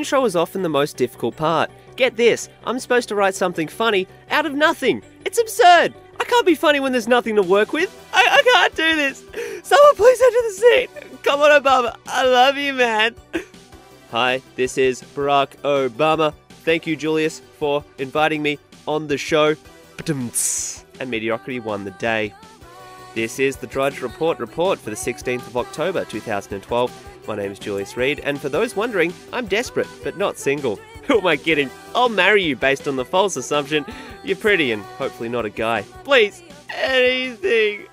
intro is often the most difficult part. Get this, I'm supposed to write something funny out of nothing. It's absurd. I can't be funny when there's nothing to work with. I can't do this. Someone please enter the scene. Come on, Obama. I love you, man. Hi, this is Barack Obama. Thank you, Julius, for inviting me on the show. And mediocrity won the day. This is the Drudge Report for the 16th of October 2012. My name is Julius Reed, and for those wondering, I'm desperate, but not single. Who am I kidding? I'll marry you based on the false assumption you're pretty and hopefully not a guy. Please, anything.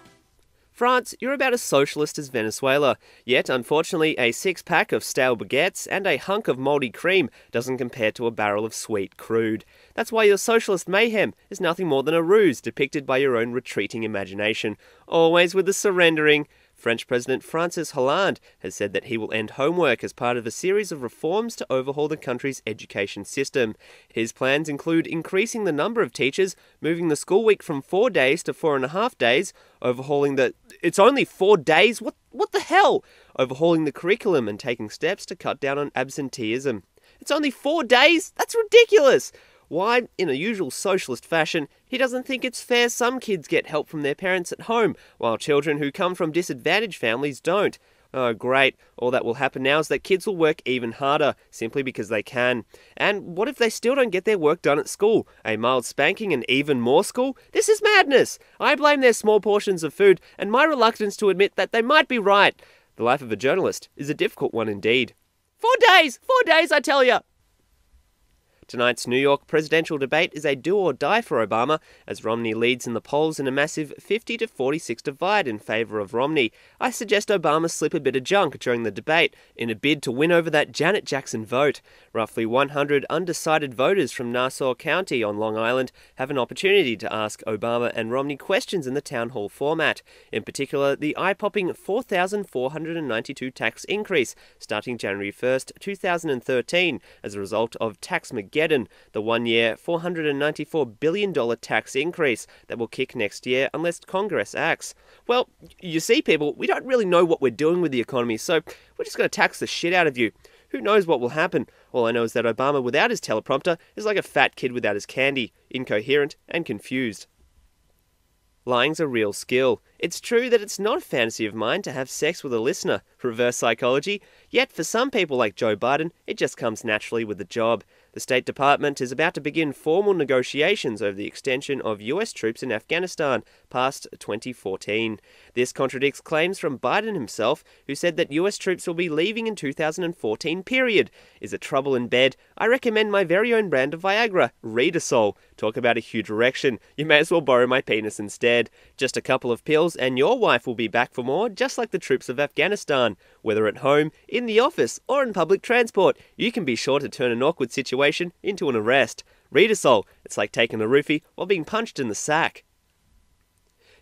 France, you're about as socialist as Venezuela. Yet, unfortunately, a six-pack of stale baguettes and a hunk of mouldy cream doesn't compare to a barrel of sweet crude. That's why your socialist mayhem is nothing more than a ruse depicted by your own retreating imagination, always with the surrendering. French President Francis Hollande has said that he will end homework as part of a series of reforms to overhaul the country's education system. His plans include increasing the number of teachers, moving the school week from 4 days to 4.5 days, overhauling the... It's only 4 days? What the hell? Overhauling the curriculum and taking steps to cut down on absenteeism. It's only 4 days? That's ridiculous! Why, in a usual socialist fashion, he doesn't think it's fair some kids get help from their parents at home, while children who come from disadvantaged families don't. Oh great, all that will happen now is that kids will work even harder, simply because they can. And what if they still don't get their work done at school? A mild spanking and even more school? This is madness! I blame their small portions of food, and my reluctance to admit that they might be right. The life of a journalist is a difficult one indeed. 4 days! 4 days, I tell ya! Tonight's New York presidential debate is a do or die for Obama, as Romney leads in the polls in a massive 50-46 divide in favour of Romney. I suggest Obama slip a bit of junk during the debate in a bid to win over that Janet Jackson vote. Roughly 100 undecided voters from Nassau County on Long Island have an opportunity to ask Obama and Romney questions in the town hall format. In particular, the eye-popping 4,492 tax increase starting January 1st, 2013 as a result of Tax-Mageddon, the one-year $494 billion tax increase that will kick next year unless Congress acts. Well, you see, people, we don't really know what we're doing with the economy, so we're just going to tax the shit out of you. Who knows what will happen? All I know is that Obama without his teleprompter is like a fat kid without his candy, incoherent and confused. Lying's a real skill. It's true that it's not a fantasy of mine to have sex with a listener, reverse psychology, yet for some people like Joe Biden, it just comes naturally with the job. The State Department is about to begin formal negotiations over the extension of US troops in Afghanistan past 2014. This contradicts claims from Biden himself, who said that US troops will be leaving in 2014, period. Is it trouble in bed? I recommend my very own brand of Viagra, Readasol. Talk about a huge erection. You may as well borrow my penis instead. Just a couple of pills and your wife will be back for more, just like the troops of Afghanistan. Whether at home, in the office, or in public transport, you can be sure to turn an awkward situation into an arrest. Readasol. It's like taking a roofie while being punched in the sack.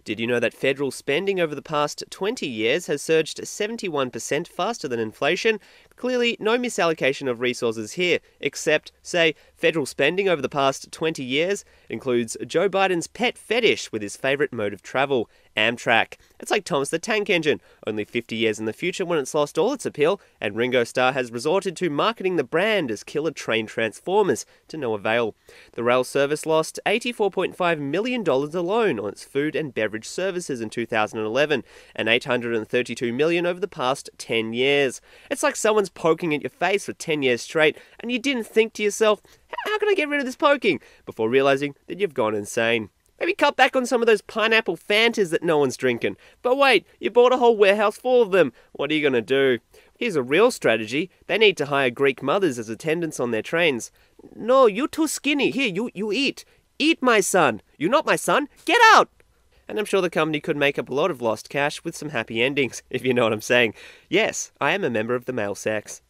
Did you know that federal spending over the past 20 years has surged 71% faster than inflation? Clearly, no misallocation of resources here, except, say, federal spending over the past 20 years includes Joe Biden's pet fetish with his favourite mode of travel, Amtrak. It's like Thomas the Tank Engine, only 50 years in the future when it's lost all its appeal, and Ringo Starr has resorted to marketing the brand as killer train transformers, to no avail. The rail service lost $84.5 million alone on its food and beverage services in 2011, and $832 million over the past 10 years. It's like someone's poking at your face for 10 years straight, and you didn't think to yourself, how can I get rid of this poking? Before realising that you've gone insane. Maybe cut back on some of those pineapple Fantas that no one's drinking. But wait, you bought a whole warehouse full of them. What are you going to do? Here's a real strategy. They need to hire Greek mothers as attendants on their trains. No, you're too skinny. Here, you eat. Eat, my son. You're not my son. Get out! And I'm sure the company could make up a lot of lost cash with some happy endings, if you know what I'm saying. Yes, I am a member of the male sex.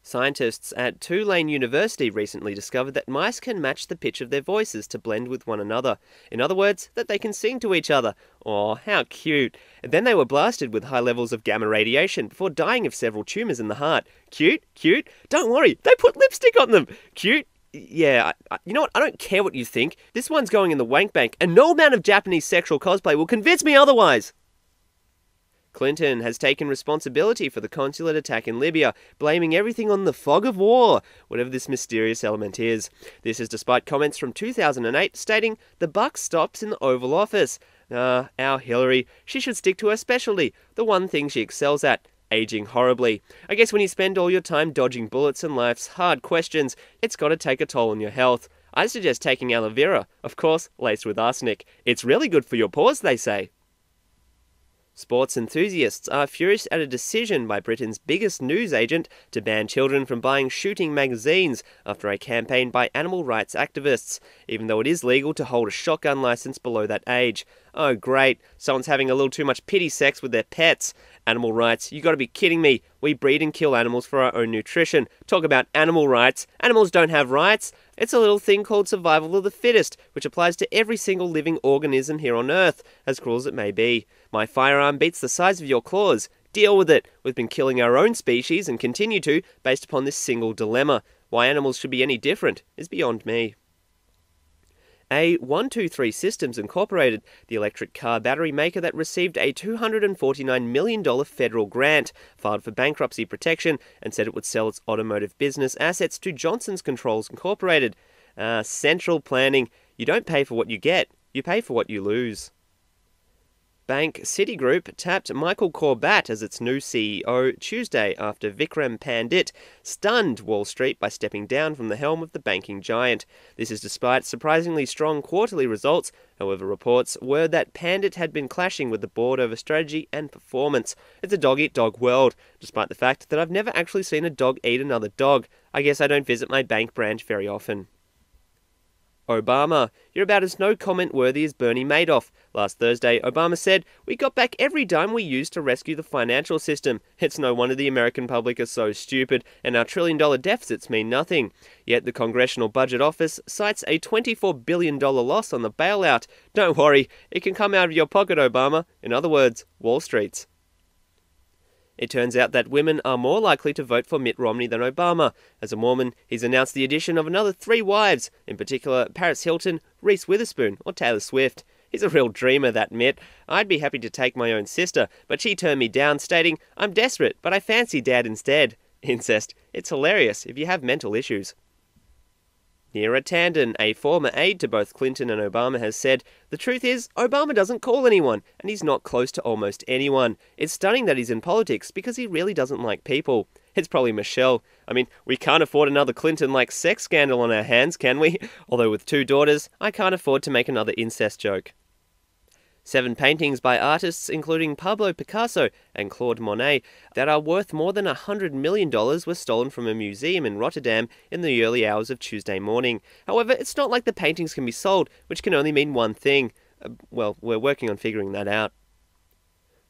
Scientists at Tulane University recently discovered that mice can match the pitch of their voices to blend with one another. In other words, that they can sing to each other. Aw, how cute. And then they were blasted with high levels of gamma radiation before dying of several tumours in the heart. Cute? Cute? Don't worry, they put lipstick on them. Cute? Yeah, you know what? I don't care what you think. This one's going in the wank bank, and no amount of Japanese sexual cosplay will convince me otherwise. Clinton has taken responsibility for the consulate attack in Libya, blaming everything on the fog of war, whatever this mysterious element is. This is despite comments from 2008 stating the buck stops in the Oval Office. Our Hillary, she should stick to her specialty, the one thing she excels at: aging horribly. I guess when you spend all your time dodging bullets and life's hard questions, it's got to take a toll on your health. I suggest taking aloe vera, of course, laced with arsenic. It's really good for your paws, they say. Sports enthusiasts are furious at a decision by Britain's biggest news agent to ban children from buying shooting magazines after a campaign by animal rights activists, even though it is legal to hold a shotgun license below that age. Oh great, someone's having a little too much pity sex with their pets. Animal rights, you gotta be kidding me. We breed and kill animals for our own nutrition. Talk about animal rights. Animals don't have rights. It's a little thing called survival of the fittest, which applies to every single living organism here on Earth, as cruel as it may be. My firearm beats the size of your claws. Deal with it. We've been killing our own species and continue to, based upon this single dilemma. Why animals should be any different is beyond me. A123 Systems Incorporated, the electric car battery maker that received a $249 million federal grant, filed for bankruptcy protection and said it would sell its automotive business assets to Johnson's Controls Incorporated. Central planning. You don't pay for what you get, you pay for what you lose. Bank Citigroup tapped Michael Corbat as its new CEO Tuesday after Vikram Pandit stunned Wall Street by stepping down from the helm of the banking giant. This is despite surprisingly strong quarterly results. However, reports were that Pandit had been clashing with the board over strategy and performance. It's a dog-eat-dog world, despite the fact that I've never actually seen a dog eat another dog. I guess I don't visit my bank branch very often. Obama. You're about as no-comment worthy as Bernie Madoff. Last Thursday, Obama said, "We got back every dime we used to rescue the financial system. It's no wonder the American public are so stupid, and our trillion-dollar deficits mean nothing." Yet the Congressional Budget Office cites a $24 billion loss on the bailout. Don't worry, it can come out of your pocket, Obama. In other words, Wall Street's. It turns out that women are more likely to vote for Mitt Romney than Obama. As a Mormon, he's announced the addition of another 3 wives, in particular Paris Hilton, Reese Witherspoon, or Taylor Swift. He's a real dreamer, that Mitt. I'd be happy to take my own sister, but she turned me down, stating, "I'm desperate, but I fancy Dad instead." Incest. It's hilarious if you have mental issues. Neera Tanden, a former aide to both Clinton and Obama, has said, "The truth is, Obama doesn't call anyone, and he's not close to almost anyone. It's stunning that he's in politics because he really doesn't like people." It's probably Michelle. I mean, we can't afford another Clinton-like sex scandal on our hands, can we? Although with 2 daughters, I can't afford to make another incest joke. 7 paintings by artists including Pablo Picasso and Claude Monet that are worth more than $100 million were stolen from a museum in Rotterdam in the early hours of Tuesday morning. However, it's not like the paintings can be sold, which can only mean one thing. Well, we're working on figuring that out.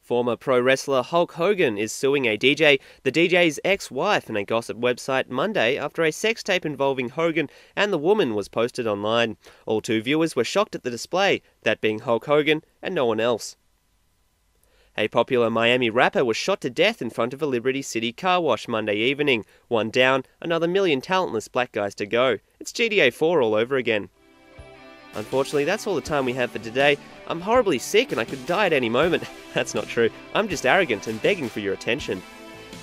Former pro wrestler Hulk Hogan is suing a DJ, the DJ's ex-wife, in a gossip website Monday after a sex tape involving Hogan and the woman was posted online. All 2 viewers were shocked at the display, that being Hulk Hogan and no one else. A popular Miami rapper was shot to death in front of a Liberty City car wash Monday evening. 1 down, another million talentless black guys to go. It's GTA 4 all over again. Unfortunately, that's all the time we have for today. I'm horribly sick and I could die at any moment. That's not true. I'm just arrogant and begging for your attention.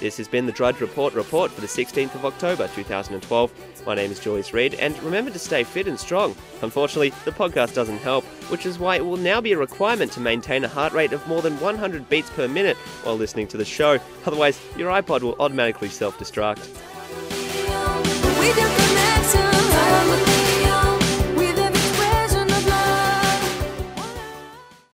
This has been the Drudge Report for the 16th of October 2012. My name is Julius Reed, and remember to stay fit and strong. Unfortunately, the podcast doesn't help, which is why it will now be a requirement to maintain a heart rate of more than 100 beats per minute while listening to the show. Otherwise, your iPod will automatically self-destruct.